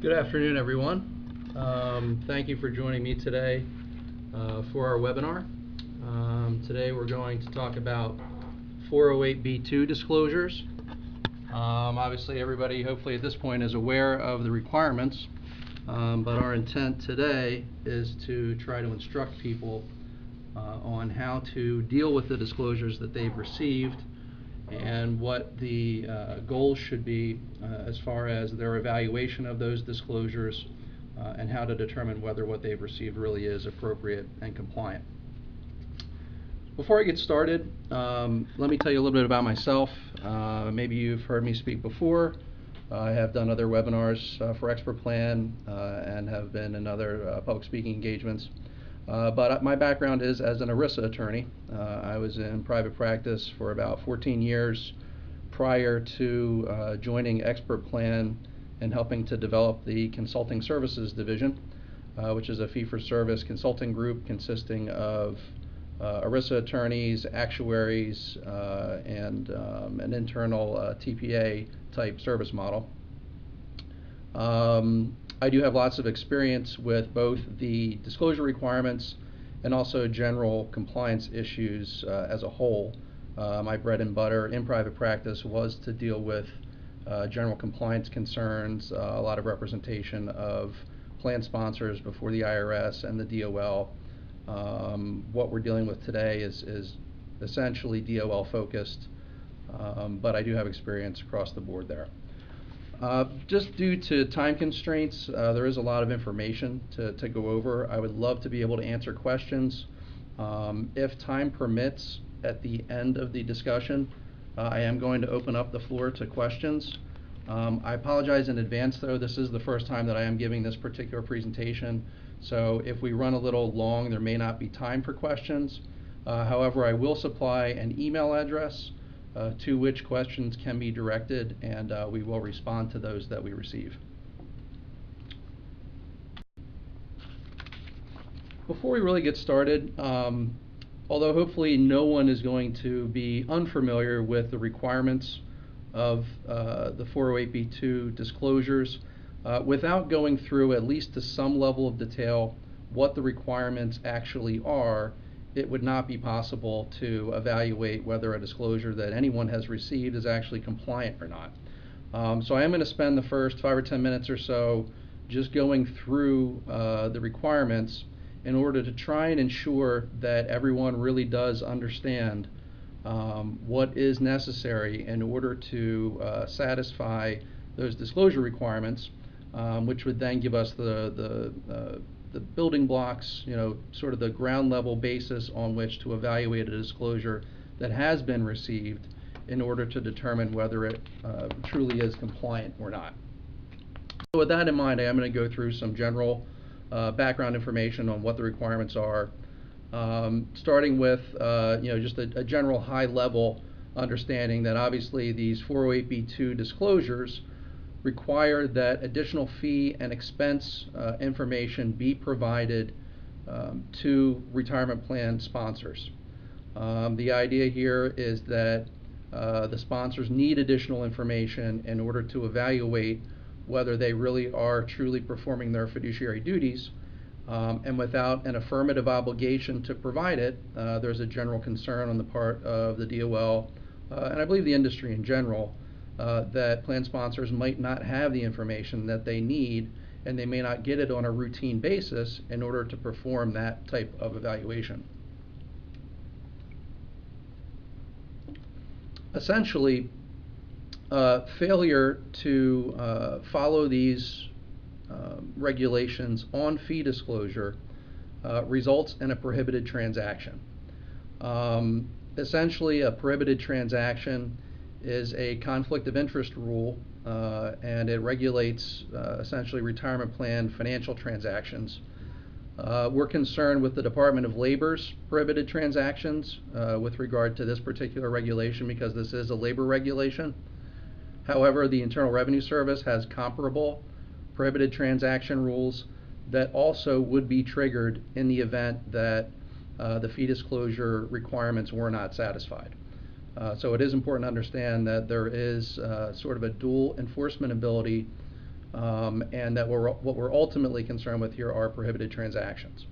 Good afternoon, everyone. Thank you for joining me today for our webinar. Today we're going to talk about 408B2 disclosures. Obviously everybody hopefully at this point is aware of the requirements, but our intent today is to try to instruct people on how to deal with the disclosures that they've received and what the goals should be as far as their evaluation of those disclosures and how to determine whether what they've received really is appropriate and compliant. Before I get started, let me tell you a little bit about myself. Maybe you've heard me speak before. I have done other webinars for Expert Plan and have been in other public speaking engagements. But my background is as an ERISA attorney. I was in private practice for about 14 years prior to joining Expert Plan and helping to develop the Consulting Services Division, which is a fee-for-service consulting group consisting of ERISA attorneys, actuaries, and an internal TPA type service model. I do have lots of experience with both the disclosure requirements and also general compliance issues as a whole. My bread and butter in private practice was to deal with general compliance concerns, a lot of representation of plan sponsors before the IRS and the DOL. What we're dealing with today is essentially DOL focused, but I do have experience across the board there. Just due to time constraints, there is a lot of information to go over. I would love to be able to answer questions. If time permits, at the end of the discussion, I am going to open up the floor to questions. I apologize in advance, though. This is the first time that I am giving this particular presentation, so if we run a little long, there may not be time for questions. However, I will supply an email address to which questions can be directed, and we will respond to those that we receive. Before we really get started, although hopefully no one is going to be unfamiliar with the requirements of the 408B2 disclosures, without going through at least to some level of detail what the requirements actually are, it would not be possible to evaluate whether a disclosure that anyone has received is actually compliant or not. So I am going to spend the first 5 or 10 minutes or so just going through the requirements in order to try and ensure that everyone really does understand what is necessary in order to satisfy those disclosure requirements, which would then give us the building blocks, sort of the ground level basis on which to evaluate a disclosure that has been received in order to determine whether it truly is compliant or not. So with that in mind, I am going to go through some general background information on what the requirements are, starting with just a general high level understanding that obviously these 408B2 disclosures require that additional fee and expense information be provided to retirement plan sponsors. The idea here is that the sponsors need additional information in order to evaluate whether they really are truly performing their fiduciary duties, and without an affirmative obligation to provide it, there's a general concern on the part of the DOL and I believe the industry in general that plan sponsors might not have the information that they need, and they may not get it on a routine basis in order to perform that type of evaluation. Essentially, failure to follow these regulations on fee disclosure results in a prohibited transaction. Essentially, a prohibited transaction is a conflict of interest rule, and it regulates essentially retirement plan financial transactions. We're concerned with the Department of Labor's prohibited transactions with regard to this particular regulation because this is a labor regulation. However, the Internal Revenue Service has comparable prohibited transaction rules that also would be triggered in the event that the fee disclosure requirements were not satisfied. So it is important to understand that there is sort of a dual enforcement ability and that what we're ultimately concerned with here are prohibited transactions.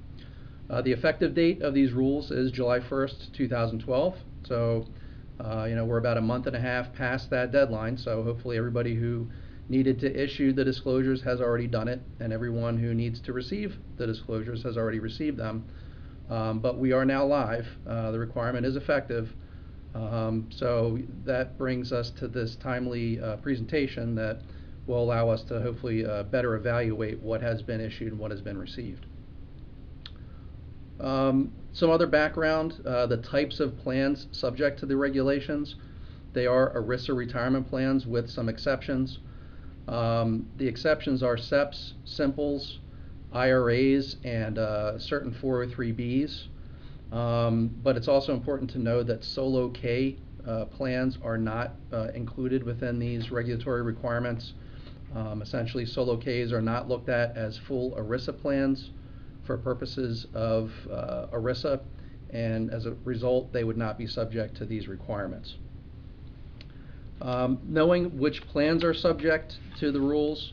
The effective date of these rules is July 1st, 2012. So, we're about a month and a half past that deadline. So hopefully everybody who needed to issue the disclosures has already done it, and everyone who needs to receive the disclosures has already received them. But we are now live. The requirement is effective. So that brings us to this timely presentation that will allow us to hopefully better evaluate what has been issued and what has been received. Some other background, the types of plans subject to the regulations. They are ERISA retirement plans with some exceptions. The exceptions are SEPs, Simples, IRAs, and certain 403Bs. But it's also important to know that solo K plans are not included within these regulatory requirements. Essentially, solo Ks are not looked at as full ERISA plans for purposes of ERISA, and as a result, they would not be subject to these requirements. Knowing which plans are subject to the rules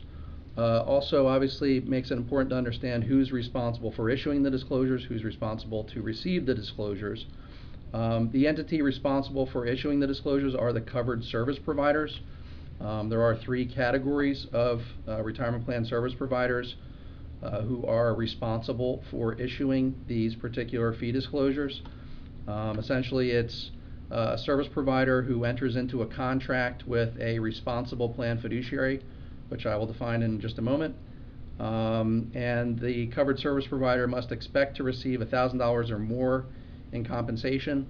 also obviously makes it important to understand who's responsible for issuing the disclosures, who's responsible to receive the disclosures. The entity responsible for issuing the disclosures are the covered service providers. There are three categories of retirement plan service providers who are responsible for issuing these particular fee disclosures. Essentially, it's a service provider who enters into a contract with a responsible plan fiduciary, which I will define in just a moment. And the covered service provider must expect to receive $1,000 or more in compensation.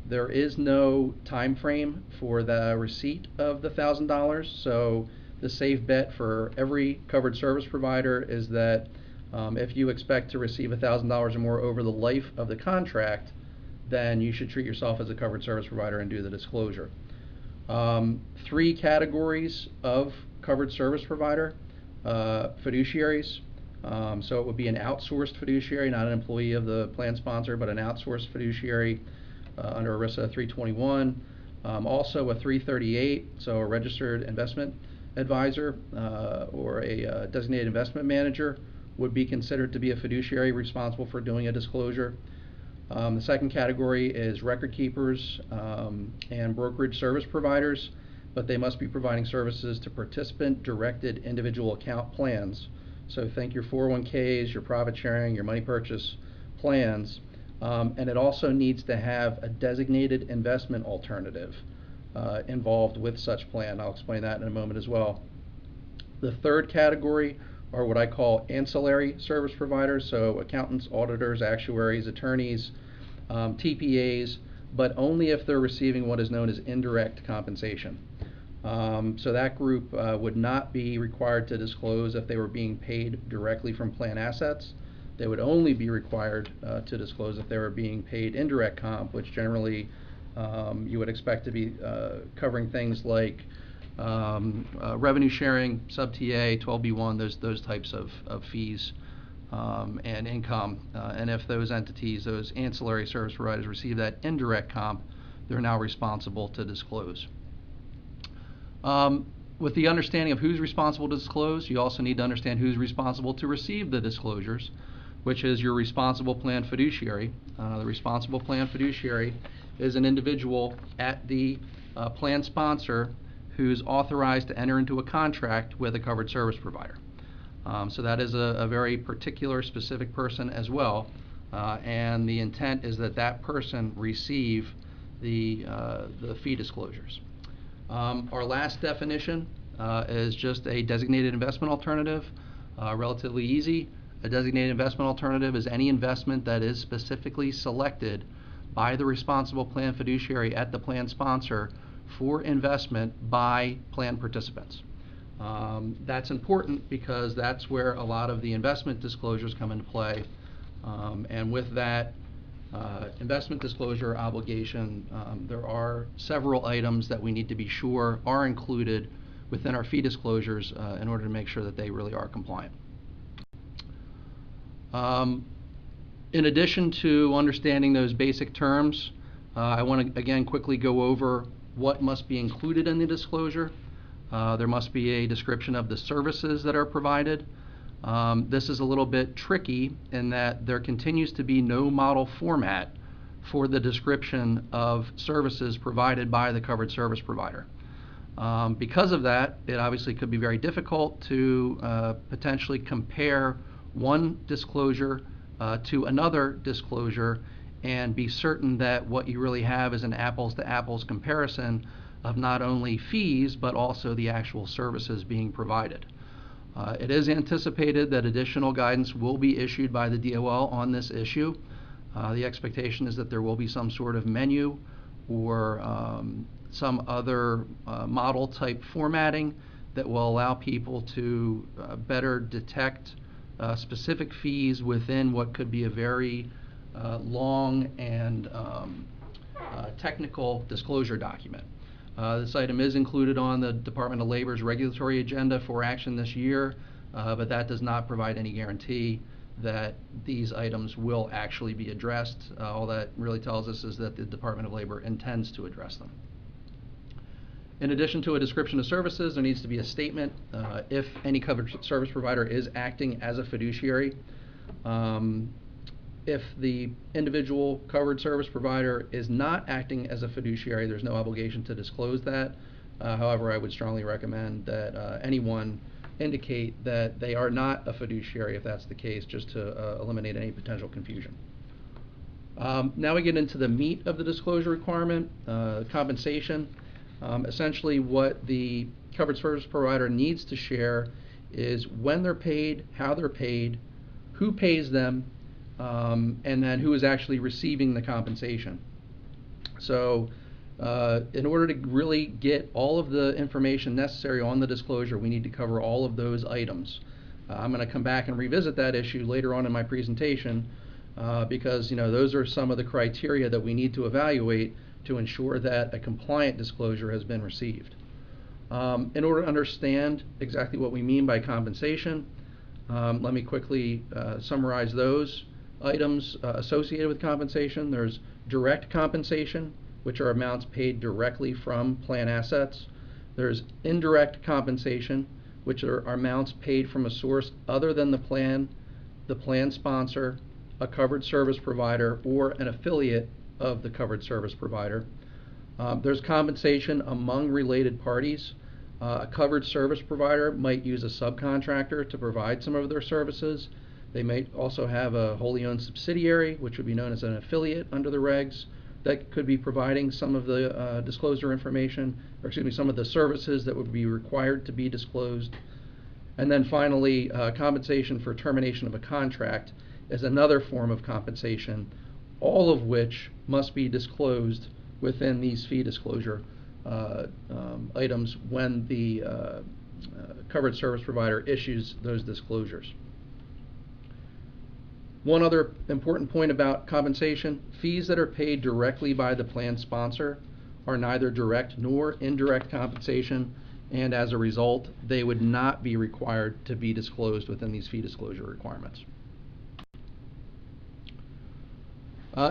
There is no time frame for the receipt of the $1,000, so the safe bet for every covered service provider is that if you expect to receive $1,000 or more over the life of the contract, then you should treat yourself as a covered service provider and do the disclosure. Three categories of covered service provider: fiduciaries. So it would be an outsourced fiduciary, not an employee of the plan sponsor, but an outsourced fiduciary under ERISA 321. Also a 338, so a registered investment advisor or a designated investment manager would be considered to be a fiduciary responsible for doing a disclosure. The second category is record keepers and brokerage service providers, but they must be providing services to participant-directed individual account plans. So think your 401ks, your profit sharing, your money purchase plans, and it also needs to have a designated investment alternative involved with such plan. I'll explain that in a moment as well. The third category are what I call ancillary service providers, so accountants, auditors, actuaries, attorneys, TPAs, but only if they're receiving what is known as indirect compensation. So that group would not be required to disclose if they were being paid directly from plan assets. They would only be required to disclose if they were being paid indirect comp, which generally you would expect to be covering things like revenue sharing, sub-TA, 12B1, those types of fees and income. And if those entities, those ancillary service providers, receive that indirect comp, they're now responsible to disclose. With the understanding of who's responsible to disclose, you also need to understand who's responsible to receive the disclosures, which is your responsible plan fiduciary. The responsible plan fiduciary is an individual at the plan sponsor who's authorized to enter into a contract with a covered service provider. So that is a very particular, specific person as well, and the intent is that that person receive the fee disclosures. Our last definition is just a designated investment alternative, relatively easy. A designated investment alternative is any investment that is specifically selected by the responsible plan fiduciary at the plan sponsor for investment by plan participants. That's important because that's where a lot of the investment disclosures come into play, and with that investment disclosure obligation, there are several items that we need to be sure are included within our fee disclosures in order to make sure that they really are compliant. In addition to understanding those basic terms, I want to again quickly go over what must be included in the disclosure. There must be a description of the services that are provided. This is a little bit tricky in that there continues to be no model format for the description of services provided by the covered service provider. Because of that, it obviously could be very difficult to potentially compare one disclosure to another disclosure and be certain that what you really have is an apples-to-apples comparison of not only fees but also the actual services being provided. It is anticipated that additional guidance will be issued by the DOL on this issue. The expectation is that there will be some sort of menu or some other model type formatting that will allow people to better detect specific fees within what could be a very long and technical disclosure document. This item is included on the Department of Labor's regulatory agenda for action this year, but that does not provide any guarantee that these items will actually be addressed. All that really tells us is that the Department of Labor intends to address them. In addition to a description of services, there needs to be a statement if any covered service provider is acting as a fiduciary. If the individual covered service provider is not acting as a fiduciary, there's no obligation to disclose that. However, I would strongly recommend that anyone indicate that they are not a fiduciary if that's the case, just to eliminate any potential confusion. Now we get into the meat of the disclosure requirement, compensation. Essentially what the covered service provider needs to share is when they're paid, how they're paid, who pays them, and then who is actually receiving the compensation. So in order to really get all of the information necessary on the disclosure, we need to cover all of those items. I'm going to come back and revisit that issue later on in my presentation because those are some of the criteria that we need to evaluate to ensure that a compliant disclosure has been received. In order to understand exactly what we mean by compensation, let me quickly summarize those items associated with compensation. There's direct compensation, which are amounts paid directly from plan assets. There's indirect compensation, which are amounts paid from a source other than the plan sponsor, a covered service provider, or an affiliate of the covered service provider. There's compensation among related parties. A covered service provider might use a subcontractor to provide some of their services. They might also have a wholly owned subsidiary, which would be known as an affiliate under the regs, that could be providing some of the disclosure information, or excuse me, some of the services that would be required to be disclosed. And then finally, compensation for termination of a contract is another form of compensation, all of which must be disclosed within these fee disclosure items when the covered service provider issues those disclosures. One other important point about compensation: fees that are paid directly by the plan sponsor are neither direct nor indirect compensation, and as a result, they would not be required to be disclosed within these fee disclosure requirements.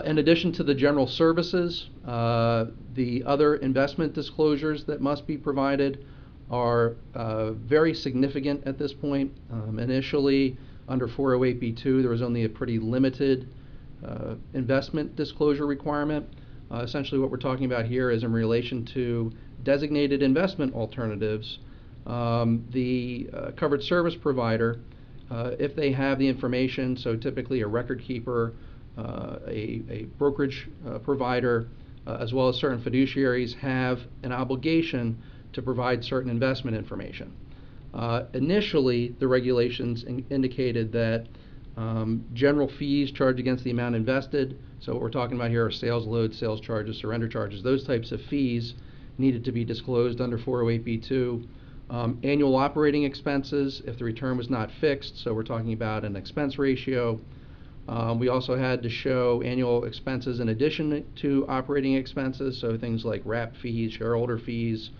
In addition to the general services, the other investment disclosures that must be provided are very significant at this point. Initially, under 408B2, there was only a pretty limited investment disclosure requirement. Essentially what we're talking about here is in relation to designated investment alternatives. The covered service provider, if they have the information, so typically a record keeper, a brokerage provider, as well as certain fiduciaries, have an obligation to provide certain investment information. Initially, the regulations indicated that general fees charged against the amount invested, so what we're talking about here are sales loads, sales charges, surrender charges, those types of fees needed to be disclosed under 408B2. Annual operating expenses, if the return was not fixed, so we're talking about an expense ratio. We also had to show annual expenses in addition to operating expenses, so things like wrap fees, shareholder fees.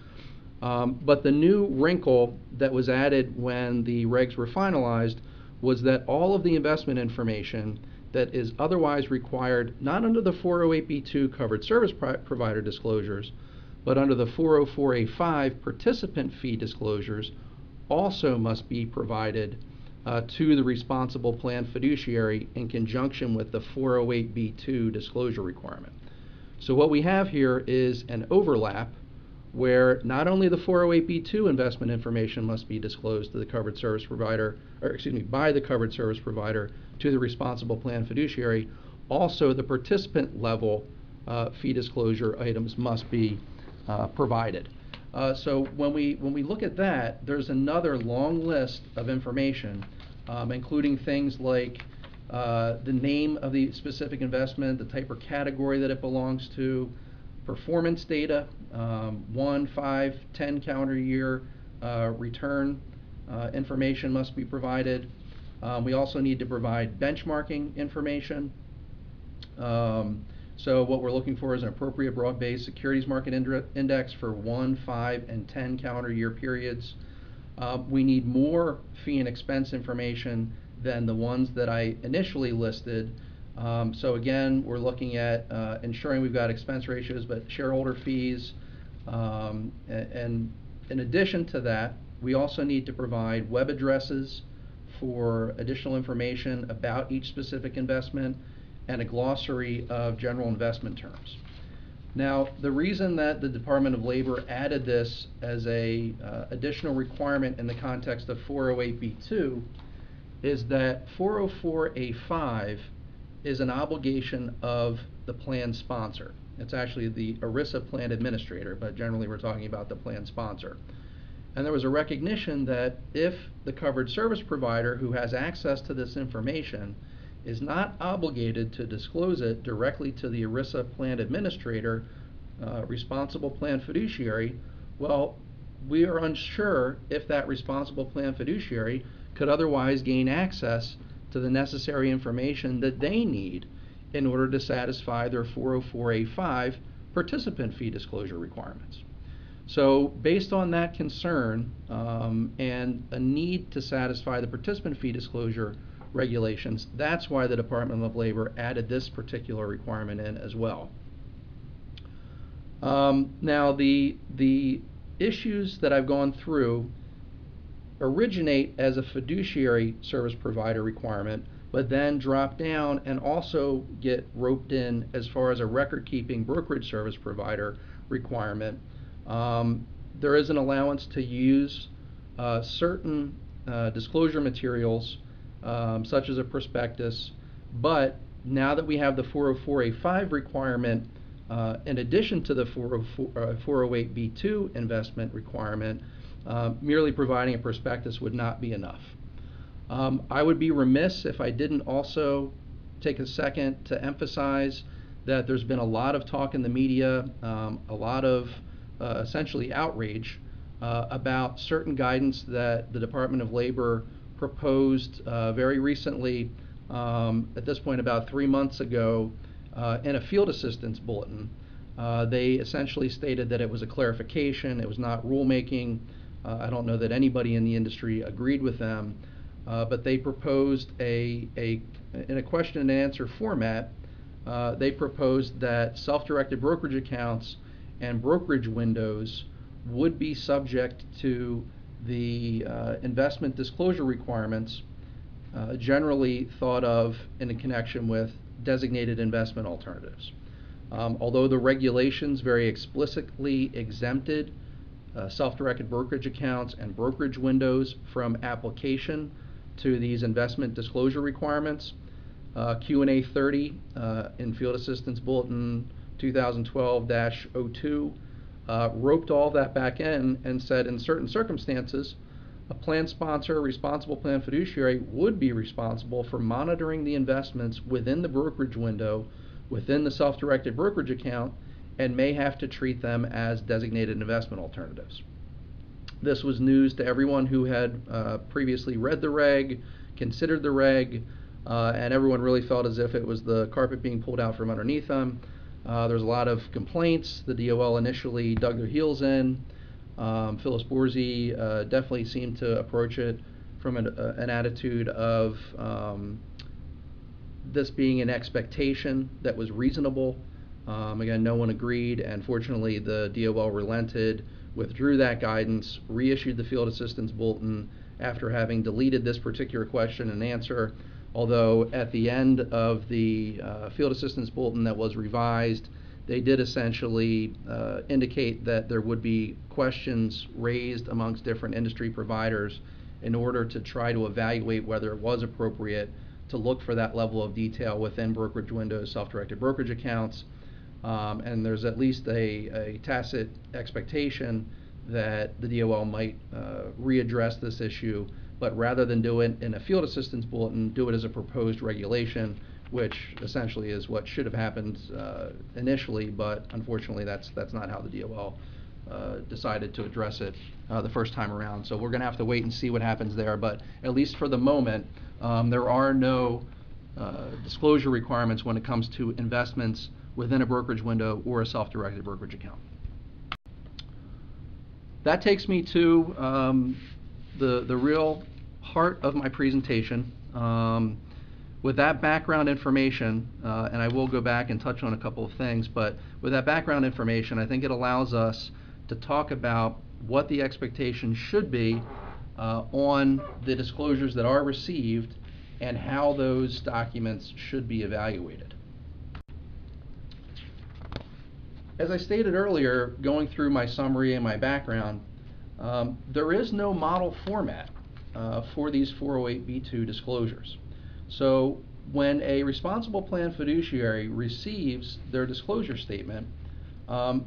But the new wrinkle that was added when the regs were finalized was that all of the investment information that is otherwise required, not under the 408B2 covered service provider disclosures, But under the 404A5, participant fee disclosures also must be provided to the responsible plan fiduciary in conjunction with the 408B2 disclosure requirement. So what we have here is an overlap where not only the 408B2 investment information must be disclosed to the covered service provider, or excuse me, by the covered service provider to the responsible plan fiduciary, also the participant level fee disclosure items must be provided. So when we look at that, there's another long list of information, including things like the name of the specific investment, the type or category that it belongs to, performance data, 1, 5, 10 calendar year return information must be provided. We also need to provide benchmarking information. So what we're looking for is an appropriate broad-based securities market index for 1, 5, and 10 calendar year periods. We need more fee and expense information than the ones that I initially listed. So again, we're looking at ensuring we've got expense ratios, but shareholder fees. And in addition to that, we also need to provide web addresses for additional information about each specific investment and a glossary of general investment terms. Now, the reason that the Department of Labor added this as a additional requirement in the context of 408B2 is that 404A5 is an obligation of the plan sponsor. It's actually the ERISA plan administrator, but generally we're talking about the plan sponsor. And there was a recognition that if the covered service provider who has access to this information is not obligated to disclose it directly to the ERISA plan administrator, responsible plan fiduciary, well, we are unsure if that responsible plan fiduciary could otherwise gain access to the necessary information that they need in order to satisfy their 404A5 participant fee disclosure requirements. So based on that concern and a need to satisfy the participant fee disclosure regulations, that's why the Department of Labor added this particular requirement in as well. Now the issues that I've gone through originate as a fiduciary service provider requirement, but then drop down and also get roped in as far as a record-keeping brokerage service provider requirement. There is an allowance to use certain disclosure materials such as a prospectus, but now that we have the 404A5 requirement in addition to the 408B2 investment requirement, merely providing a prospectus would not be enough. I would be remiss if I didn't also take a second to emphasize that there's been a lot of talk in the media, a lot of essentially outrage about certain guidance that the Department of Labor proposed very recently, at this point about 3 months ago, in a field assistance bulletin. They essentially stated that it was a clarification, it was not rulemaking. I don't know that anybody in the industry agreed with them, but they proposed in a question and answer format, they proposed that self-directed brokerage accounts and brokerage windows would be subject to the investment disclosure requirements generally thought of in connection with designated investment alternatives. Although the regulations very explicitly exempted self-directed brokerage accounts and brokerage windows from application to these investment disclosure requirements, Q&A 30 in Field Assistance Bulletin 2012-02 roped all that back in and said in certain circumstances, a plan sponsor, responsible plan fiduciary would be responsible for monitoring the investments within the brokerage window, within the self-directed brokerage account, and may have to treat them as designated investment alternatives. This was news to everyone who had previously read the reg, considered the reg, and everyone really felt as if it was the carpet being pulled out from underneath them. There's a lot of complaints. The DOL initially dug their heels in. Phyllis Borsey definitely seemed to approach it from an attitude of this being an expectation that was reasonable Again, no one agreed, and fortunately the DOL relented, withdrew that guidance, reissued the field assistance bulletin after having deleted this particular question and answer, although at the end of the field assistance bulletin that was revised, they did essentially indicate that there would be questions raised amongst different industry providers in order to try to evaluate whether it was appropriate to look for that level of detail within brokerage windows, self-directed brokerage accounts. And there's at least a tacit expectation that the DOL might readdress this issue, but rather than do it in a field assistance bulletin, do it as a proposed regulation, which essentially is what should have happened initially, but unfortunately that's not how the DOL decided to address it the first time around. So we're going to have to wait and see what happens there, but at least for the moment, there are no disclosure requirements when it comes to investments within a brokerage window or a self-directed brokerage account. That takes me to the real heart of my presentation. With that background information, and I will go back and touch on a couple of things, but with that background information, I think it allows us to talk about what the expectation should be on the disclosures that are received and how those documents should be evaluated. As I stated earlier, going through my summary and my background, there is no model format for these 408B2 disclosures. So when a responsible plan fiduciary receives their disclosure statement,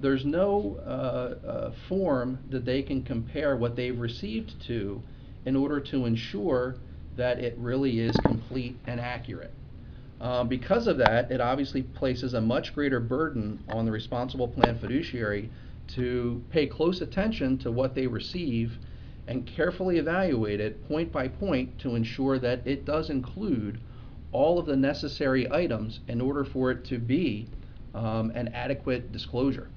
there's no form that they can compare what they've received to in order to ensure that it really is complete and accurate. Because of that, it obviously places a much greater burden on the responsible plan fiduciary to pay close attention to what they receive and carefully evaluate it point by point to ensure that it does include all of the necessary items in order for it to be an adequate disclosure.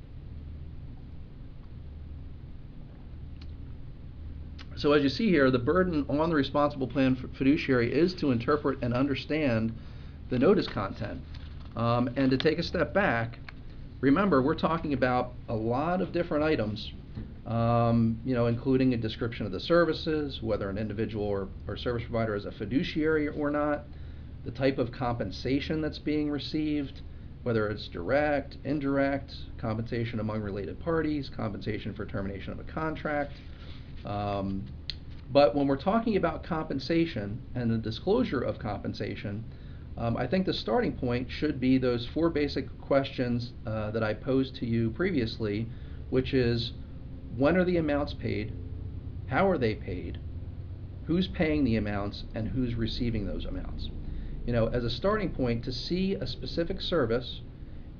So as you see here, the burden on the responsible plan fiduciary is to interpret and understand the notice content. And to take a step back, remember we're talking about a lot of different items, including a description of the services, whether an individual or service provider is a fiduciary or not, the type of compensation that's being received, whether it's direct, indirect, compensation among related parties, compensation for termination of a contract. But when we're talking about compensation and the disclosure of compensation, I think the starting point should be those 4 basic questions that I posed to you previously, which is, when are the amounts paid, how are they paid, who's paying the amounts, and who's receiving those amounts. As a starting point, to see a specific service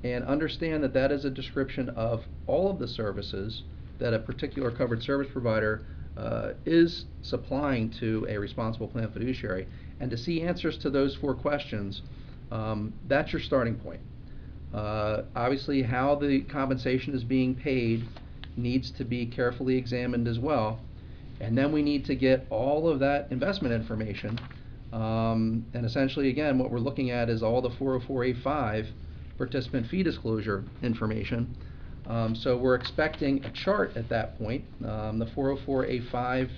and understand that that is a description of all of the services that a particular covered service provider is supplying to a responsible plan fiduciary, and to see answers to those 4 questions, that's your starting point. Obviously, how the compensation is being paid needs to be carefully examined as well, and then we need to get all of that investment information, and essentially again what we're looking at is all the 404A5 participant fee disclosure information. So we're expecting a chart at that point. The 404A5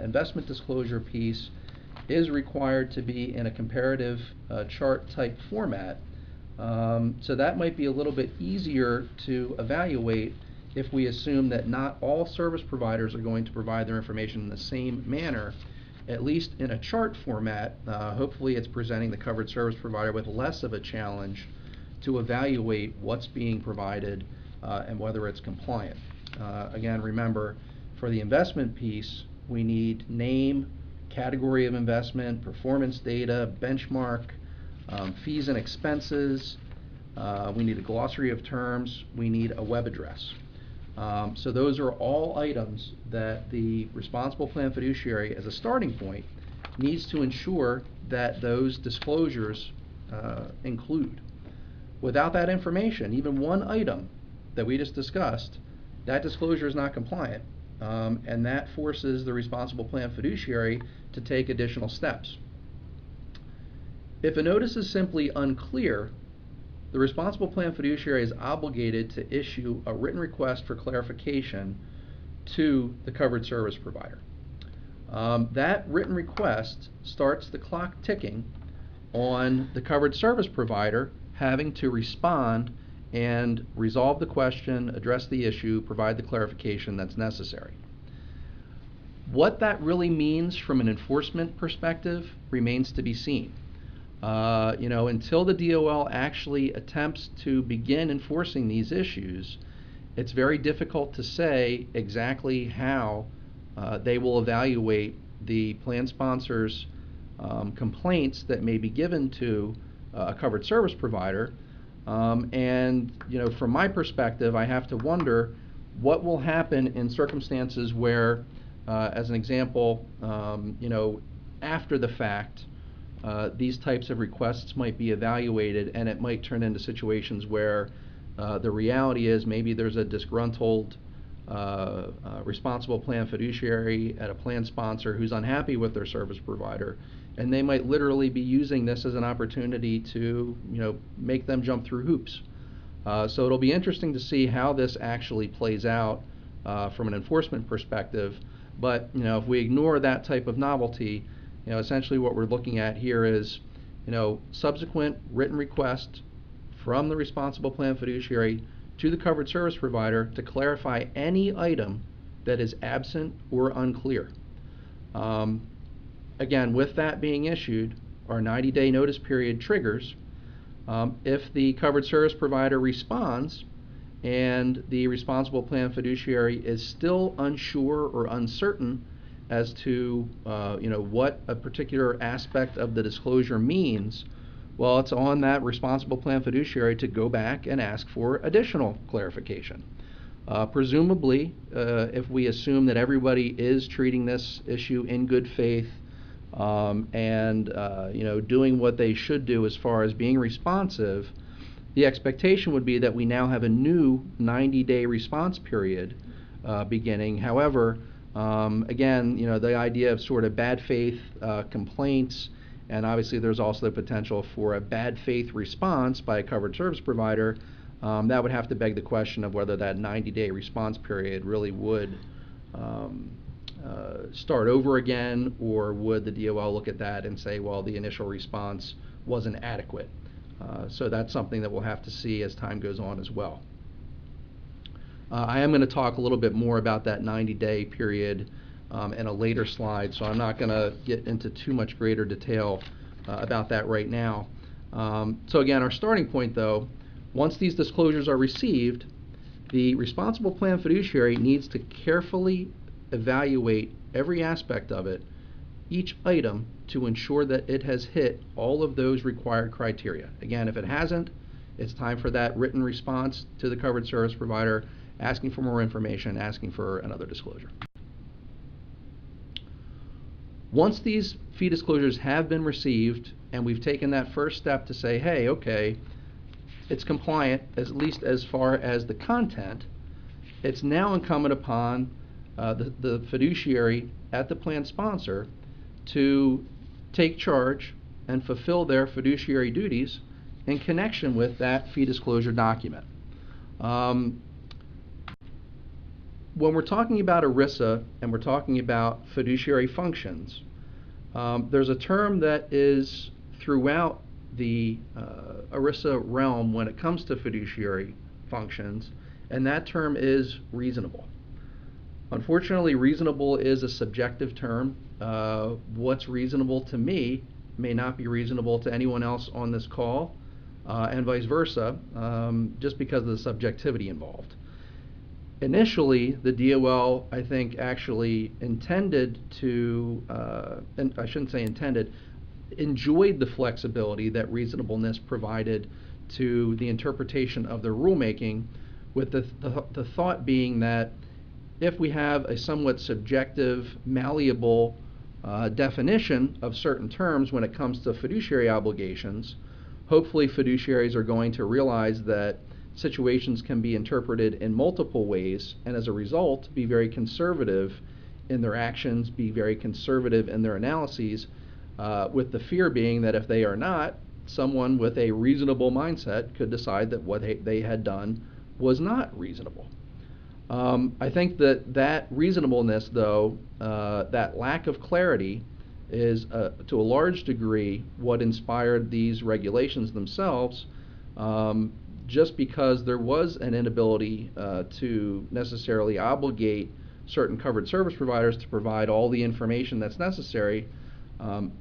investment disclosure piece is required to be in a comparative chart type format. So that might be a little bit easier to evaluate if we assume that not all service providers are going to provide their information in the same manner. At least in a chart format, hopefully it's presenting the covered service provider with less of a challenge to evaluate what's being provided and whether it's compliant. Again, remember, for the investment piece, we need name, category of investment, performance data, benchmark, fees and expenses. We need a glossary of terms. We need a web address. So those are all items that the responsible plan fiduciary, as a starting point, needs to ensure that those disclosures include. Without that information, even one item that we just discussed, that disclosure is not compliant, and that forces the responsible plan fiduciary to take additional steps. If a notice is simply unclear, the responsible plan fiduciary is obligated to issue a written request for clarification to the covered service provider. That written request starts the clock ticking on the covered service provider having to respond and resolve the question, address the issue, provide the clarification that's necessary. What that really means from an enforcement perspective remains to be seen. Until the DOL actually attempts to begin enforcing these issues, it's very difficult to say exactly how they will evaluate the plan sponsor's complaints that may be given to a covered service provider. From my perspective, I have to wonder what will happen in circumstances where, as an example, after the fact, these types of requests might be evaluated, and it might turn into situations where the reality is maybe there's a disgruntled responsible plan fiduciary at a plan sponsor who's unhappy with their service provider, and they might literally be using this as an opportunity to make them jump through hoops. So it'll be interesting to see how this actually plays out from an enforcement perspective. But if we ignore that type of novelty, essentially what we're looking at here is subsequent written request from the responsible plan fiduciary to the covered service provider to clarify any item that is absent or unclear. Again, with that being issued, our 90-day notice period triggers. If the covered service provider responds and the responsible plan fiduciary is still unsure or uncertain as to what a particular aspect of the disclosure means, well, it's on that responsible plan fiduciary to go back and ask for additional clarification. Presumably, if we assume that everybody is treating this issue in good faith and doing what they should do as far as being responsive, the expectation would be that we now have a new 90-day response period beginning. However, again, the idea of sort of bad faith complaints, and obviously there's also the potential for a bad faith response by a covered service provider, that would have to beg the question of whether that 90-day response period really would start over again, or would the DOL look at that and say, well, the initial response wasn't adequate. So that's something that we'll have to see as time goes on as well. I am going to talk a little bit more about that 90-day period in a later slide, so I'm not going to get into too much greater detail about that right now. So again, our starting point, though, once these disclosures are received, the responsible plan fiduciary needs to carefully evaluate every aspect of it, each item, to ensure that it has hit all of those required criteria. Again, if it hasn't, it's time for that written response to the covered service provider, asking for more information, asking for another disclosure. Once these fee disclosures have been received and we've taken that first step to say, hey, okay, it's compliant, at least as far as the content, it's now incumbent upon the fiduciary at the plan sponsor to take charge and fulfill their fiduciary duties in connection with that fee disclosure document. When we're talking about ERISA and we're talking about fiduciary functions, there's a term that is throughout the ERISA realm when it comes to fiduciary functions, and that term is reasonable. Unfortunately, reasonable is a subjective term. What's reasonable to me may not be reasonable to anyone else on this call, and vice versa, just because of the subjectivity involved. Initially, the DOL, I think, actually intended to, and I shouldn't say intended, enjoyed the flexibility that reasonableness provided to the interpretation of the rulemaking, with the thought being that if we have a somewhat subjective, malleable definition of certain terms when it comes to fiduciary obligations, hopefully fiduciaries are going to realize that situations can be interpreted in multiple ways, and as a result, be very conservative in their actions, be very conservative in their analyses, with the fear being that if they are not, someone with a reasonable mindset could decide that what they had done was not reasonable. I think that reasonableness, though, that lack of clarity, is to a large degree what inspired these regulations themselves, just because there was an inability to necessarily obligate certain covered service providers to provide all the information that's necessary,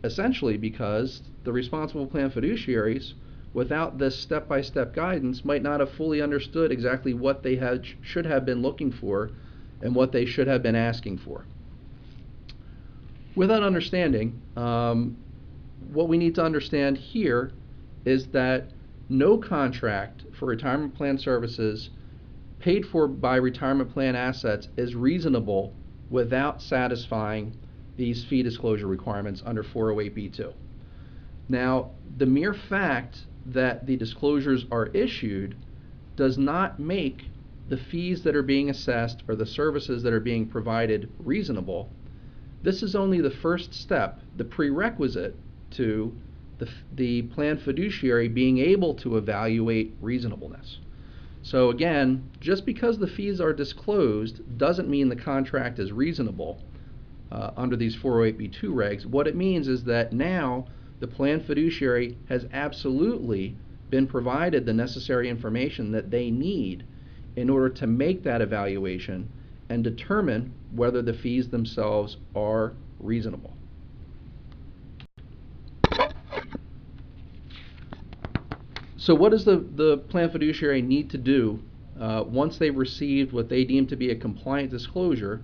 essentially because the responsible plan fiduciaries, without this step-by-step guidance, might not have fully understood exactly what they should have been looking for and what they should have been asking for. With that understanding, what we need to understand here is that no contract for retirement plan services paid for by retirement plan assets is reasonable without satisfying these fee disclosure requirements under 408b2. Now, the mere fact that the disclosures are issued does not make the fees that are being assessed or the services that are being provided reasonable. This is only the first step, the prerequisite to the plan fiduciary being able to evaluate reasonableness. So again, just because the fees are disclosed doesn't mean the contract is reasonable under these 408b2 regs. What it means is that now the plan fiduciary has absolutely been provided the necessary information that they need in order to make that evaluation and determine whether the fees themselves are reasonable. So what does the plan fiduciary need to do once they've received what they deem to be a compliant disclosure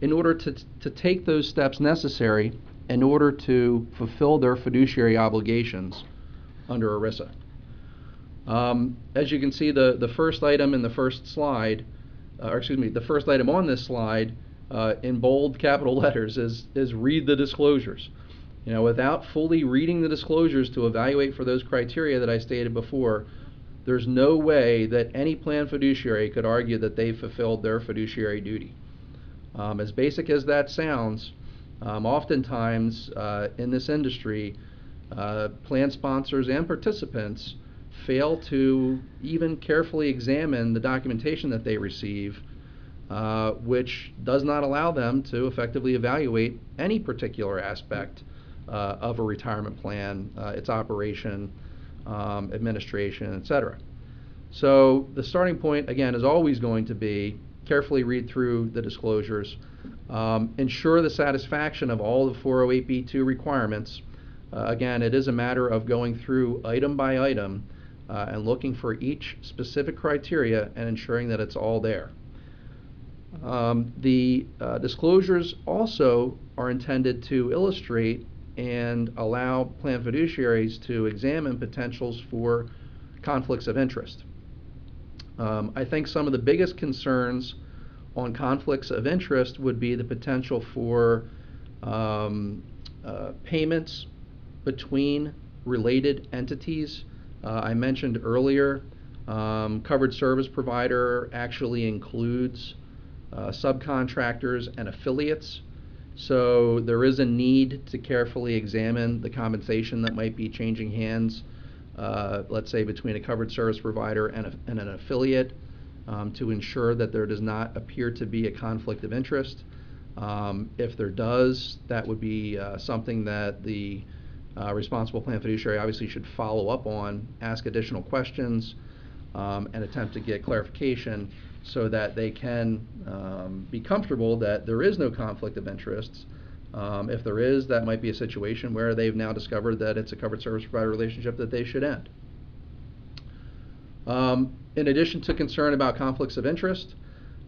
in order to take those steps necessary in order to fulfill their fiduciary obligations under ERISA? As you can see, the first item in the first slide, the first item on this slide in bold capital letters is read the disclosures. You know, without fully reading the disclosures to evaluate for those criteria that I stated before, there's no way that any plan fiduciary could argue that they've fulfilled their fiduciary duty. As basic as that sounds, oftentimes in this industry, plan sponsors and participants fail to even carefully examine the documentation that they receive, which does not allow them to effectively evaluate any particular aspect of a retirement plan, its operation, administration, etc. So the starting point, again, is always going to be carefully read through the disclosures, ensure the satisfaction of all the 408b2 requirements. Again, it is a matter of going through item by item and looking for each specific criteria and ensuring that it's all there. The disclosures also are intended to illustrate and allow plan fiduciaries to examine potentials for conflicts of interest. I think some of the biggest concerns on conflicts of interest would be the potential for payments between related entities. I mentioned earlier, covered service provider actually includes subcontractors and affiliates. So there is a need to carefully examine the compensation that might be changing hands, let's say between a covered service provider and an affiliate, to ensure that there does not appear to be a conflict of interest. If there does, that would be something that the responsible plan fiduciary obviously should follow up on, ask additional questions, and attempt to get clarification so that they can be comfortable that there is no conflict of interests. If there is, that might be a situation where they've now discovered that it's a covered service provider relationship that they should end. In addition to concern about conflicts of interest,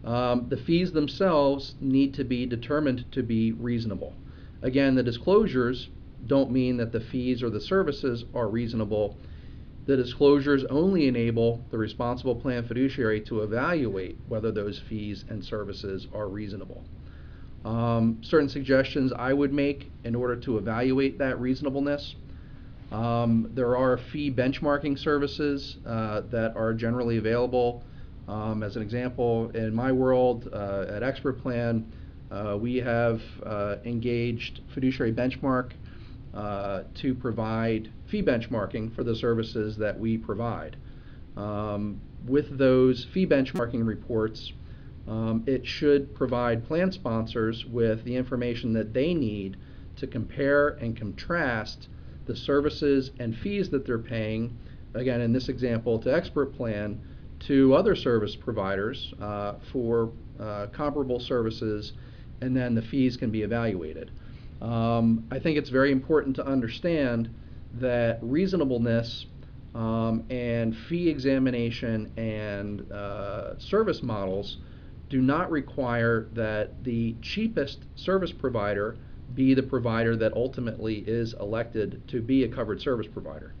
the fees themselves need to be determined to be reasonable. Again, the disclosures don't mean that the fees or the services are reasonable. The disclosures only enable the responsible plan fiduciary to evaluate whether those fees and services are reasonable. Certain suggestions I would make in order to evaluate that reasonableness. There are fee benchmarking services that are generally available. As an example, in my world, at Expert Plan, we have engaged Fiduciary Benchmark to provide fee benchmarking for the services that we provide. With those fee benchmarking reports, it should provide plan sponsors with the information that they need to compare and contrast the services and fees that they're paying, again in this example to Expert Plan, to other service providers for comparable services, and then the fees can be evaluated. I think it's very important to understand that reasonableness and fee examination and service models do not require that the cheapest service provider be the provider that ultimately is elected to be a covered service provider.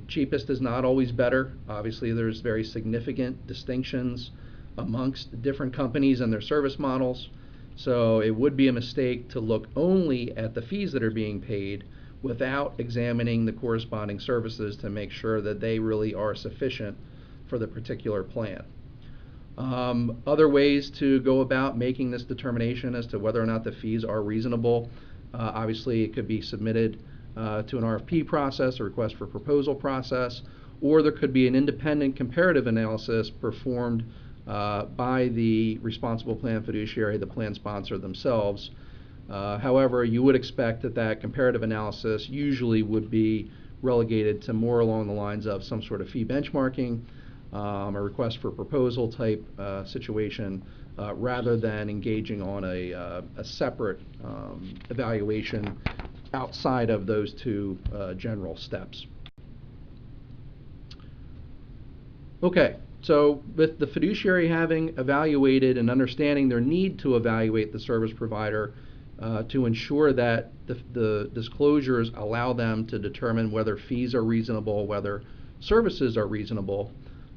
Cheapest is not always better. Obviously, there's very significant distinctions amongst different companies and their service models. So it would be a mistake to look only at the fees that are being paid without examining the corresponding services to make sure that they really are sufficient for the particular plan. Other ways to go about making this determination as to whether or not the fees are reasonable, obviously it could be submitted to an RFP process, a request for proposal process, or there could be an independent comparative analysis performed by the responsible plan fiduciary, the plan sponsor themselves. However, you would expect that that comparative analysis usually would be relegated to more along the lines of some sort of fee benchmarking, a request for proposal type situation, rather than engaging on a separate evaluation outside of those two general steps. Okay, so with the fiduciary having evaluated and understanding their need to evaluate the service provider to ensure that the disclosures allow them to determine whether fees are reasonable, whether services are reasonable,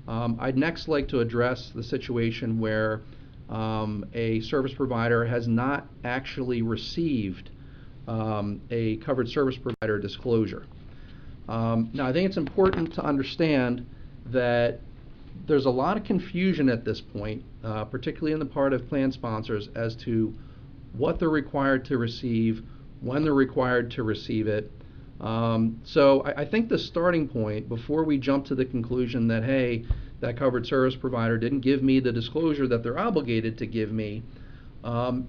I'd next like to address the situation where a service provider has not actually received a covered service provider disclosure. Now, I think it's important to understand that there's a lot of confusion at this point, particularly in the part of plan sponsors, as to what they're required to receive, when they're required to receive it. So I think the starting point, before we jump to the conclusion that, hey, that covered service provider didn't give me the disclosure that they're obligated to give me,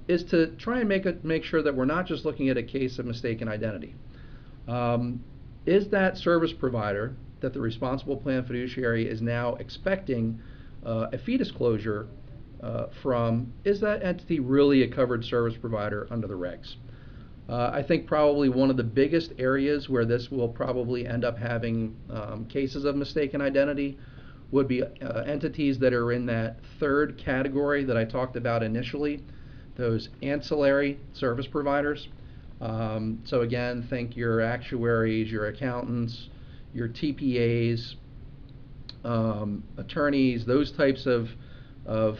is to try and make sure that we're not just looking at a case of mistaken identity. Is that service provider that the responsible plan fiduciary is now expecting a fee disclosure from, is that entity really a covered service provider under the regs? I think probably one of the biggest areas where this will probably end up having cases of mistaken identity would be entities that are in that third category that I talked about initially, those ancillary service providers. So again, think your actuaries, your accountants, your TPAs, attorneys, those types of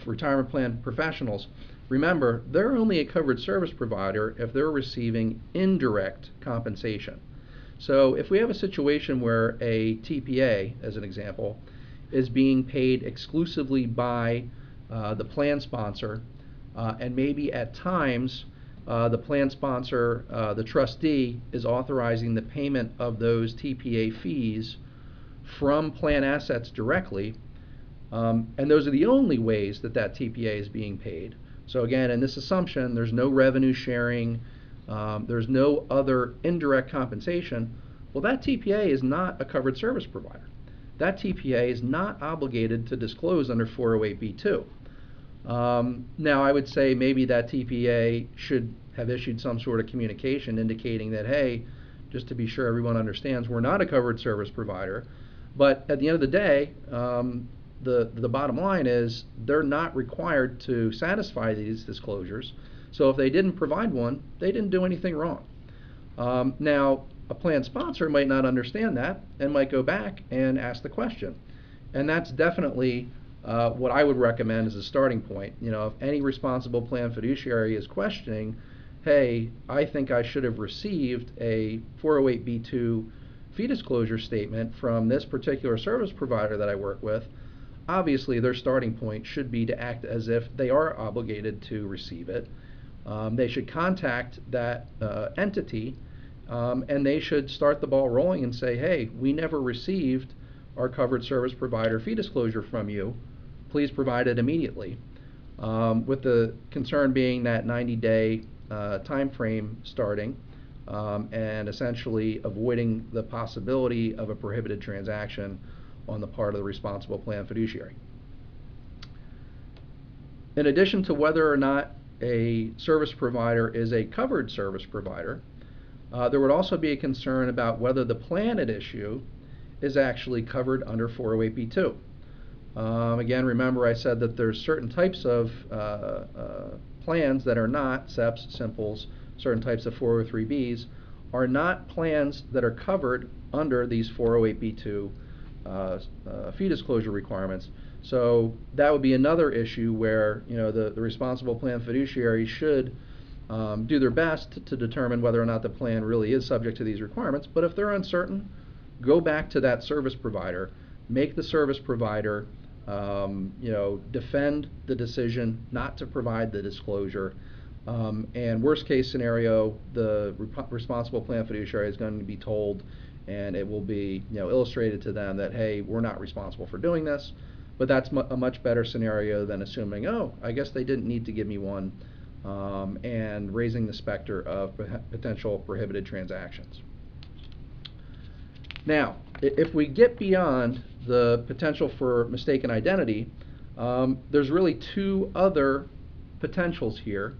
retirement plan professionals. Remember, they're only a covered service provider if they're receiving indirect compensation. So if we have a situation where a TPA, as an example, is being paid exclusively by the plan sponsor, and maybe at times the plan sponsor, the trustee, is authorizing the payment of those TPA fees from plan assets directly, and those are the only ways that that TPA is being paid. So again, in this assumption, there's no revenue sharing, there's no other indirect compensation. Well, that TPA is not a covered service provider. That TPA is not obligated to disclose under 408(b)(2). Now, I would say maybe that TPA should have issued some sort of communication indicating that, hey, just to be sure everyone understands, we're not a covered service provider. But at the end of the day, the bottom line is they're not required to satisfy these disclosures. So if they didn't provide one, they didn't do anything wrong. Now, a plan sponsor might not understand that and might go back and ask the question. And that's definitely what I would recommend as a starting point. You know, if any responsible plan fiduciary is questioning, hey, I think I should have received a 408(b)(2) fee disclosure statement from this particular service provider that I work with, obviously their starting point should be to act as if they are obligated to receive it. They should contact that entity and they should start the ball rolling and say, hey, we never received our covered service provider fee disclosure from you. Please provide it immediately. With the concern being that 90-day time frame starting, and essentially avoiding the possibility of a prohibited transaction on the part of the responsible plan fiduciary. In addition to whether or not a service provider is a covered service provider, there would also be a concern about whether the plan at issue is actually covered under 408b2. Again, remember I said that there's certain types of plans that are not SEPs, simples, certain types of 403bs are not plans that are covered under these 408b2 fee disclosure requirements. So that would be another issue where the responsible plan fiduciary should do their best to determine whether or not the plan really is subject to these requirements. But if they're uncertain, go back to that service provider, make the service provider defend the decision not to provide the disclosure, and worst case scenario, the responsible plan fiduciary is going to be told, and it will be illustrated to them that, hey, we're not responsible for doing this. But that's a much better scenario than assuming, oh, I guess they didn't need to give me one, and raising the specter of potential prohibited transactions. Now, if we get beyond the potential for mistaken identity, there's really two other potentials here.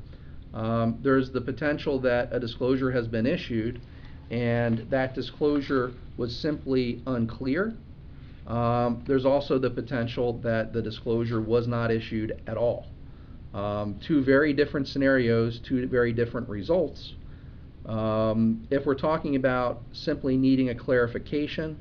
There's the potential that a disclosure has been issued and that disclosure was simply unclear. There's also the potential that the disclosure was not issued at all. Two very different scenarios, two very different results. If we're talking about simply needing a clarification,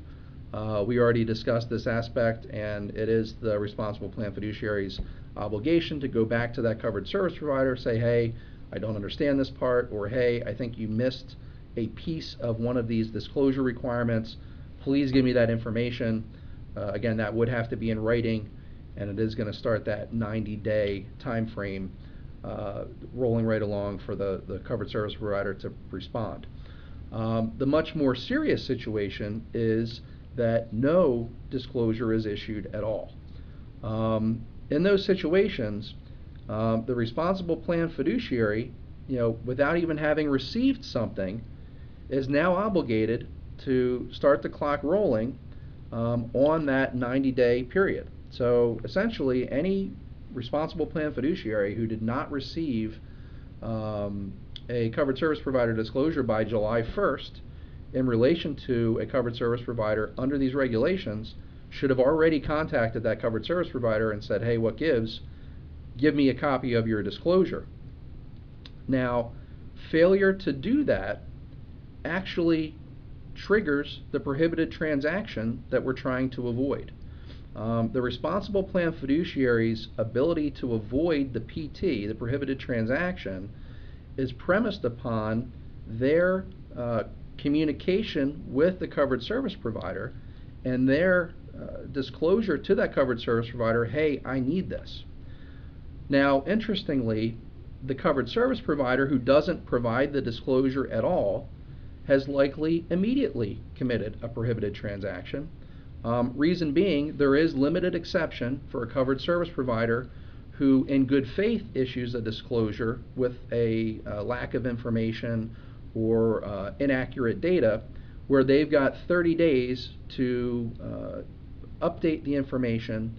we already discussed this aspect, and it is the responsible plan fiduciary's obligation to go back to that covered service provider, say, hey, I don't understand this part, or hey, I think you missed a piece of one of these disclosure requirements. Please give me that information. Again, that would have to be in writing, and it is going to start that 90-day time frame rolling right along for the covered service provider to respond. The much more serious situation is that no disclosure is issued at all. In those situations, the responsible plan fiduciary, without even having received something, is now obligated to start the clock rolling on that 90-day period. So essentially, any responsible plan fiduciary who did not receive a covered service provider disclosure by July 1st in relation to a covered service provider under these regulations should have already contacted that covered service provider and said, hey, what gives? Give me a copy of your disclosure. Now, failure to do that actually triggers the prohibited transaction that we're trying to avoid. The responsible plan fiduciary's ability to avoid the PT, the prohibited transaction, is premised upon their communication with the covered service provider and their disclosure to that covered service provider, hey, I need this. Now, interestingly, the covered service provider who doesn't provide the disclosure at all has likely immediately committed a prohibited transaction. Reason being, there is limited exception for a covered service provider who in good faith issues a disclosure with a lack of information or inaccurate data, where they've got 30 days to update the information,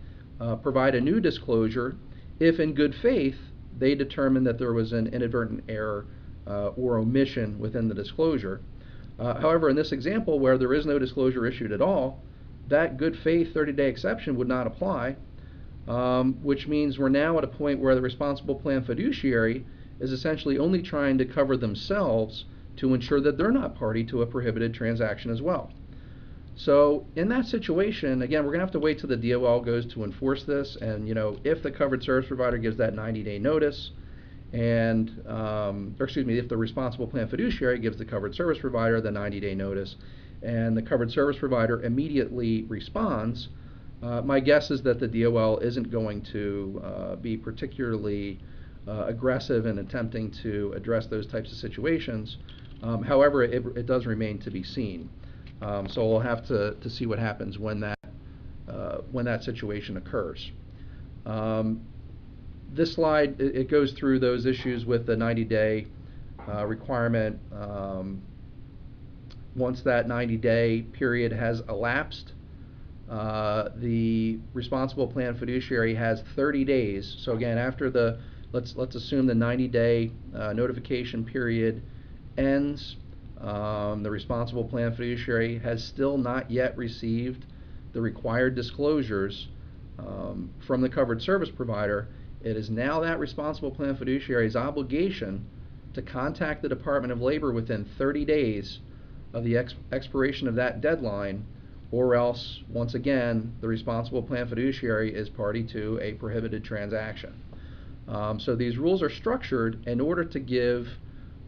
provide a new disclosure, if in good faith they determine that there was an inadvertent error or omission within the disclosure. However, in this example where there is no disclosure issued at all, that good faith 30-day exception would not apply, which means we're now at a point where the responsible plan fiduciary is essentially only trying to cover themselves to ensure that they're not party to a prohibited transaction as well. So in that situation, again, we're going to have to wait till the DOL goes to enforce this, and if the covered service provider gives that 90-day notice, and if the responsible plan fiduciary gives the covered service provider the 90-day notice, and the covered service provider immediately responds, my guess is that the DOL isn't going to be particularly aggressive in attempting to address those types of situations However, it does remain to be seen. So we'll have to see what happens when that situation occurs. This slide, it goes through those issues with the 90-day requirement. Once that 90-day period has elapsed, the responsible plan fiduciary has 30 days. So again, after let's assume the 90-day notification period ends, the responsible plan fiduciary has still not yet received the required disclosures from the covered service provider. It is now that responsible plan fiduciary's obligation to contact the Department of Labor within 30 days of the expiration of that deadline, or else, once again, the responsible plan fiduciary is party to a prohibited transaction. So these rules are structured in order to give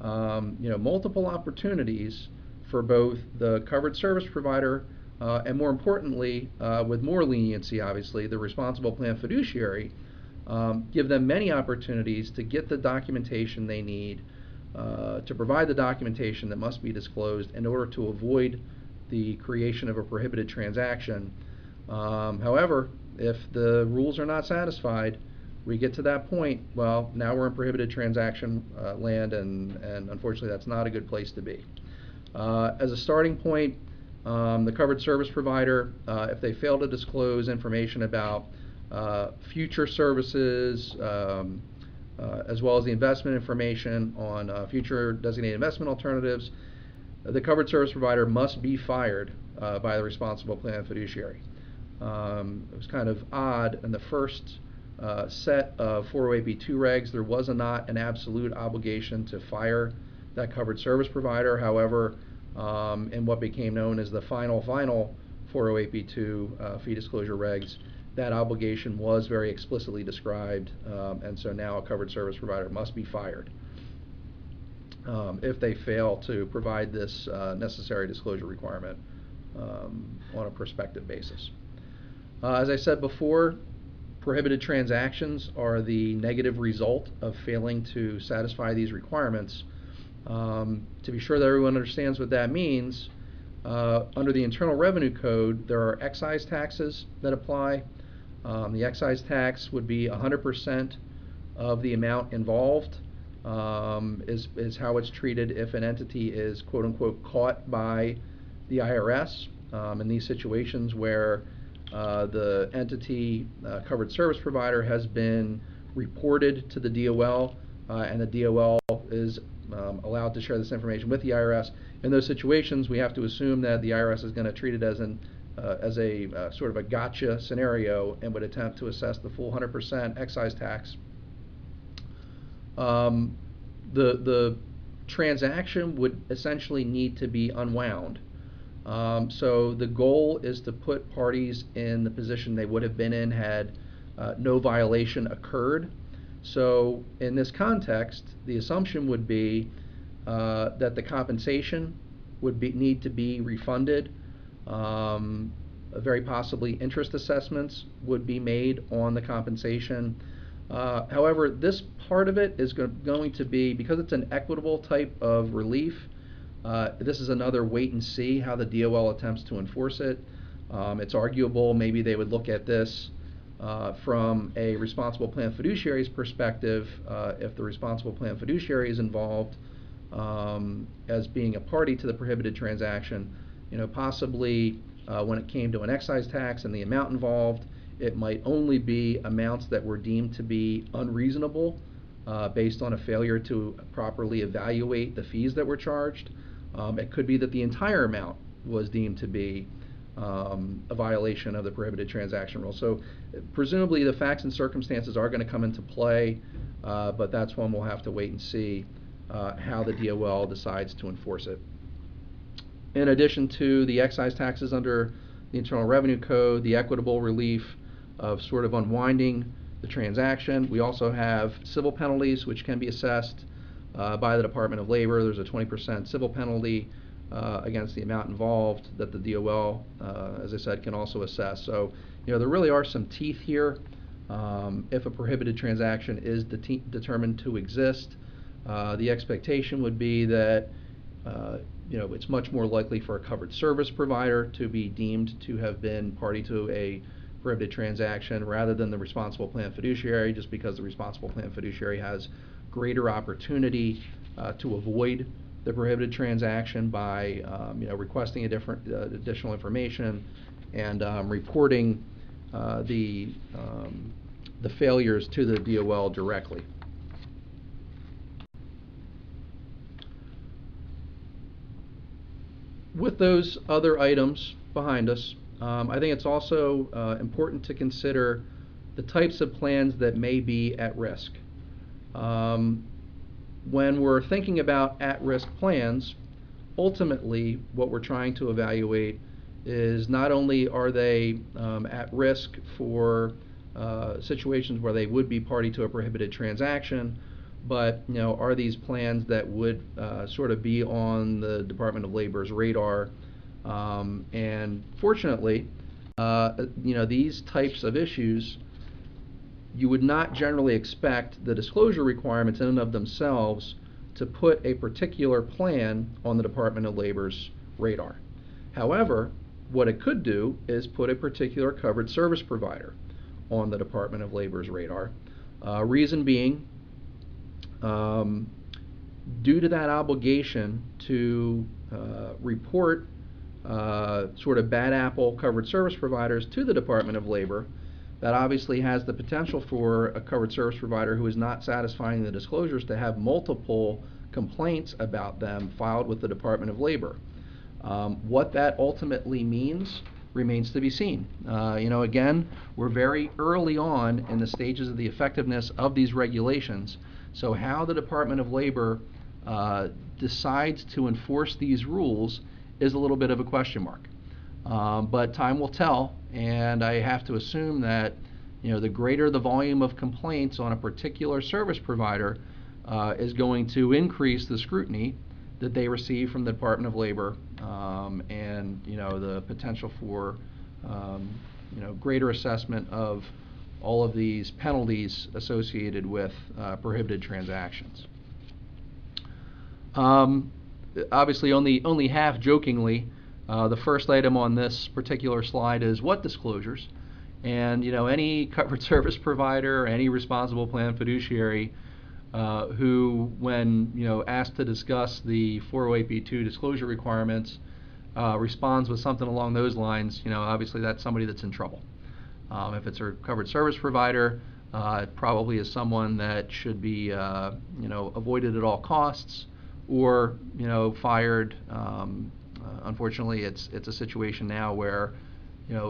multiple opportunities for both the covered service provider and, more importantly, with more leniency, obviously, the responsible plan fiduciary, give them many opportunities to get the documentation they need, to provide the documentation that must be disclosed in order to avoid the creation of a prohibited transaction. However, if the rules are not satisfied, we get to that point, well, now we're in prohibited transaction land, and unfortunately that's not a good place to be. As a starting point, the covered service provider, if they fail to disclose information about future services, as well as the investment information on future designated investment alternatives, the covered service provider must be fired by the responsible plan fiduciary. It was kind of odd in the first set of 408B2 regs. There was not an absolute obligation to fire that covered service provider. However, in what became known as the final 408B2 fee disclosure regs, that obligation was very explicitly described, and so now a covered service provider must be fired if they fail to provide this necessary disclosure requirement on a prospective basis. As I said before, prohibited transactions are the negative result of failing to satisfy these requirements. To be sure that everyone understands what that means, under the Internal Revenue Code, there are excise taxes that apply. The excise tax would be 100% of the amount involved, is how it's treated if an entity is quote-unquote caught by the IRS. In these situations where the entity covered service provider has been reported to the DOL, and the DOL is allowed to share this information with the IRS. In those situations, we have to assume that the IRS is going to treat it as a sort of a gotcha scenario and would attempt to assess the full 100% excise tax. The transaction would essentially need to be unwound. So the goal is to put parties in the position they would have been in had no violation occurred. So in this context, the assumption would be that the compensation would need to be refunded. Very possibly interest assessments would be made on the compensation. However, this part of it is going to be, because it's an equitable type of relief, this is another wait and see how the DOL attempts to enforce it. It's arguable maybe they would look at this from a responsible plan fiduciary's perspective, if the responsible plan fiduciary is involved as being a party to the prohibited transaction. Possibly when it came to an excise tax and the amount involved, it might only be amounts that were deemed to be unreasonable based on a failure to properly evaluate the fees that were charged. It could be that the entire amount was deemed to be a violation of the prohibited transaction rule. So presumably the facts and circumstances are going to come into play, but that's one we'll have to wait and see how the DOL decides to enforce it. In addition to the excise taxes under the Internal Revenue Code, the equitable relief of sort of unwinding the transaction, we also have civil penalties which can be assessed by the Department of Labor. There's a 20% civil penalty against the amount involved that the DOL, as I said, can also assess. So, there really are some teeth here. If a prohibited transaction is determined to exist, the expectation would be that it's much more likely for a covered service provider to be deemed to have been party to a prohibited transaction rather than the responsible plan fiduciary, just because the responsible plan fiduciary has greater opportunity to avoid the prohibited transaction by requesting additional information and reporting the failures to the DOL directly. With those other items behind us, I think it's also important to consider the types of plans that may be at risk. When we're thinking about at-risk plans, ultimately what we're trying to evaluate is not only are they at risk for situations where they would be party to a prohibited transaction, but are these plans that would sort of be on the Department of Labor's radar? And fortunately, these types of issues, you would not generally expect the disclosure requirements in and of themselves to put a particular plan on the Department of Labor's radar. However, what it could do is put a particular covered service provider on the Department of Labor's radar. Reason being, due to that obligation to report sort of bad apple covered service providers to the Department of Labor, that obviously has the potential for a covered service provider who is not satisfying the disclosures to have multiple complaints about them filed with the Department of Labor. What that ultimately means remains to be seen. Again, we're very early on in the stages of the effectiveness of these regulations, so how the Department of Labor decides to enforce these rules is a little bit of a question mark. But time will tell, and I have to assume that the greater the volume of complaints on a particular service provider is going to increase the scrutiny that they receive from the Department of Labor, and the potential for greater assessment of all of these penalties associated with prohibited transactions. Obviously, only half jokingly, the first item on this particular slide is what disclosures, and any covered service provider, any responsible plan fiduciary who, when asked to discuss the 408B2 disclosure requirements, responds with something along those lines, obviously that's somebody that's in trouble. If it's a covered service provider, it probably is someone that should be avoided at all costs, or fired. Unfortunately, it's a situation now where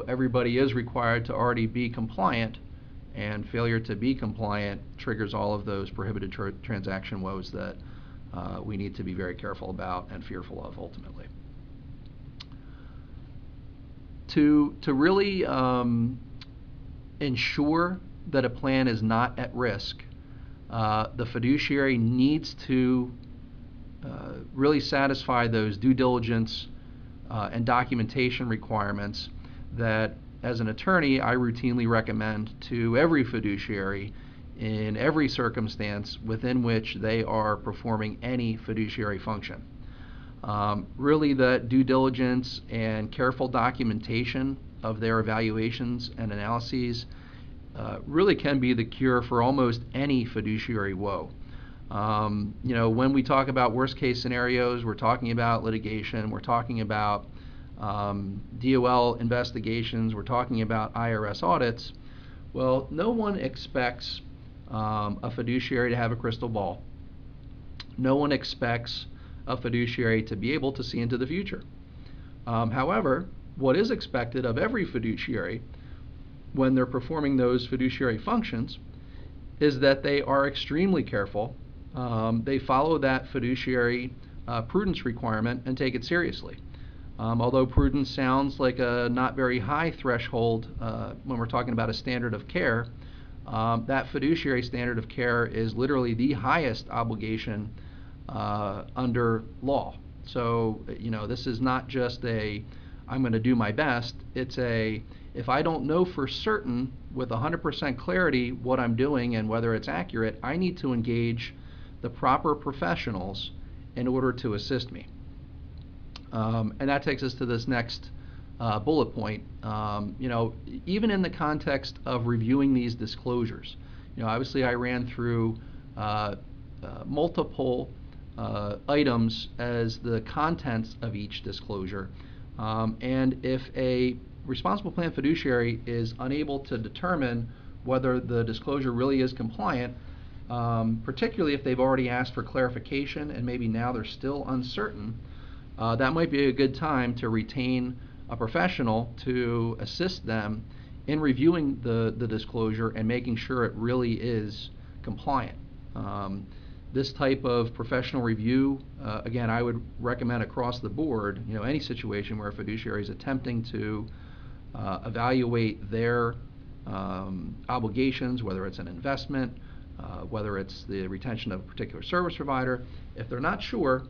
everybody is required to already be compliant, and failure to be compliant triggers all of those prohibited transaction woes that we need to be very careful about and fearful of ultimately. To really ensure that a plan is not at risk, the fiduciary needs to really satisfy those due diligence and documentation requirements that, as an attorney, I routinely recommend to every fiduciary in every circumstance within which they are performing any fiduciary function. Really, the due diligence and careful documentation of their evaluations and analyses really can be the cure for almost any fiduciary woe. When we talk about worst case scenarios, we're talking about litigation, we're talking about DOL investigations, we're talking about IRS audits. Well, no one expects a fiduciary to have a crystal ball. No one expects a fiduciary to be able to see into the future. However, what is expected of every fiduciary when they're performing those fiduciary functions is that they are extremely careful. They follow that fiduciary prudence requirement and take it seriously. Although prudence sounds like a not very high threshold when we're talking about a standard of care, that fiduciary standard of care is literally the highest obligation under law. So, this is not just a, I'm going to do my best. It's a, if I don't know for certain with 100% clarity what I'm doing and whether it's accurate, I need to engage the proper professionals in order to assist me. And that takes us to this next bullet point. Even in the context of reviewing these disclosures, obviously I ran through multiple items as the contents of each disclosure. And if a responsible plan fiduciary is unable to determine whether the disclosure really is compliant, particularly if they've already asked for clarification and maybe now they're still uncertain, that might be a good time to retain a professional to assist them in reviewing the disclosure and making sure it really is compliant. This type of professional review, again, I would recommend across the board, any situation where a fiduciary is attempting to evaluate their obligations, whether it's an investment, whether it's the retention of a particular service provider. If they're not sure,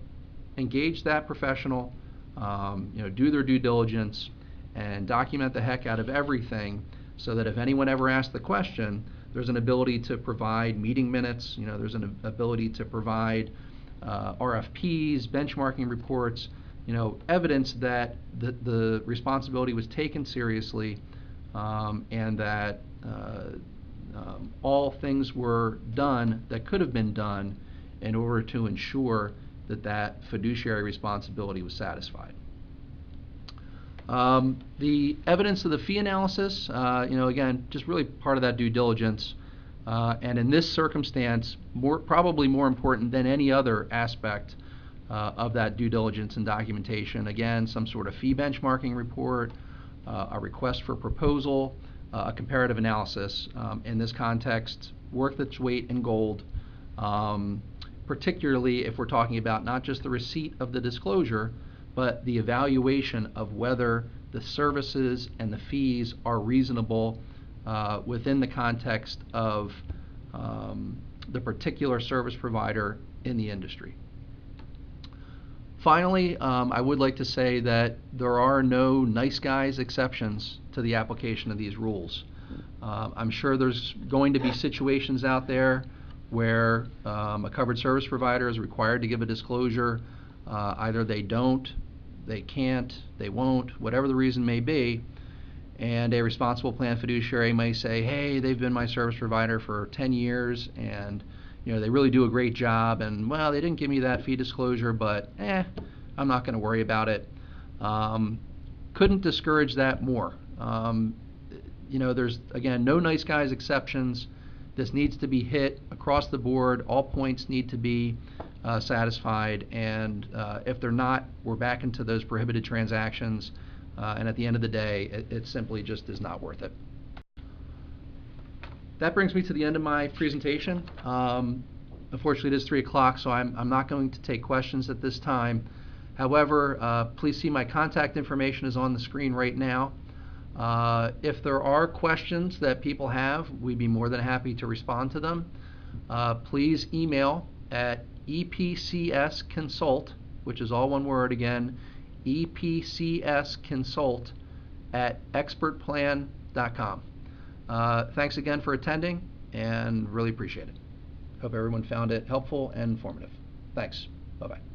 engage that professional, do their due diligence, and document the heck out of everything so that if anyone ever asks the question, there's an ability to provide meeting minutes, there's an ability to provide RFPs, benchmarking reports, evidence that the responsibility was taken seriously, and that all things were done that could have been done in order to ensure that fiduciary responsibility was satisfied. The evidence of the fee analysis, again, just really part of that due diligence, and in this circumstance, probably more important than any other aspect of that due diligence and documentation. Again, some sort of fee benchmarking report, a request for proposal, a comparative analysis. In this context, worth its weight in gold, particularly if we're talking about not just the receipt of the disclosure, but the evaluation of whether the services and the fees are reasonable within the context of the particular service provider in the industry. Finally, I would like to say that there are no nice guys exceptions to the application of these rules. I'm sure there's going to be situations out there where a covered service provider is required to give a disclosure. Either they don't, they can't, they won't, whatever the reason may be, and a responsible plan fiduciary may say, hey, they've been my service provider for 10 years and they really do a great job, and well, they didn't give me that fee disclosure, but I'm not going to worry about it. Couldn't discourage that more. There's, again, no nice guys exceptions. This needs to be hit across the board. All points need to be satisfied, and if they're not, we're back into those prohibited transactions, and at the end of the day, it simply just is not worth it. That brings me to the end of my presentation. Unfortunately, it is 3 o'clock, so I'm not going to take questions at this time. However, please see my contact information is on the screen right now. If there are questions that people have, we'd be more than happy to respond to them. Please email at epcsconsult, which is all one word again, epcsconsult@expertplan.com. Thanks again for attending, and really appreciate it. Hope everyone found it helpful and informative. Thanks. Bye-bye.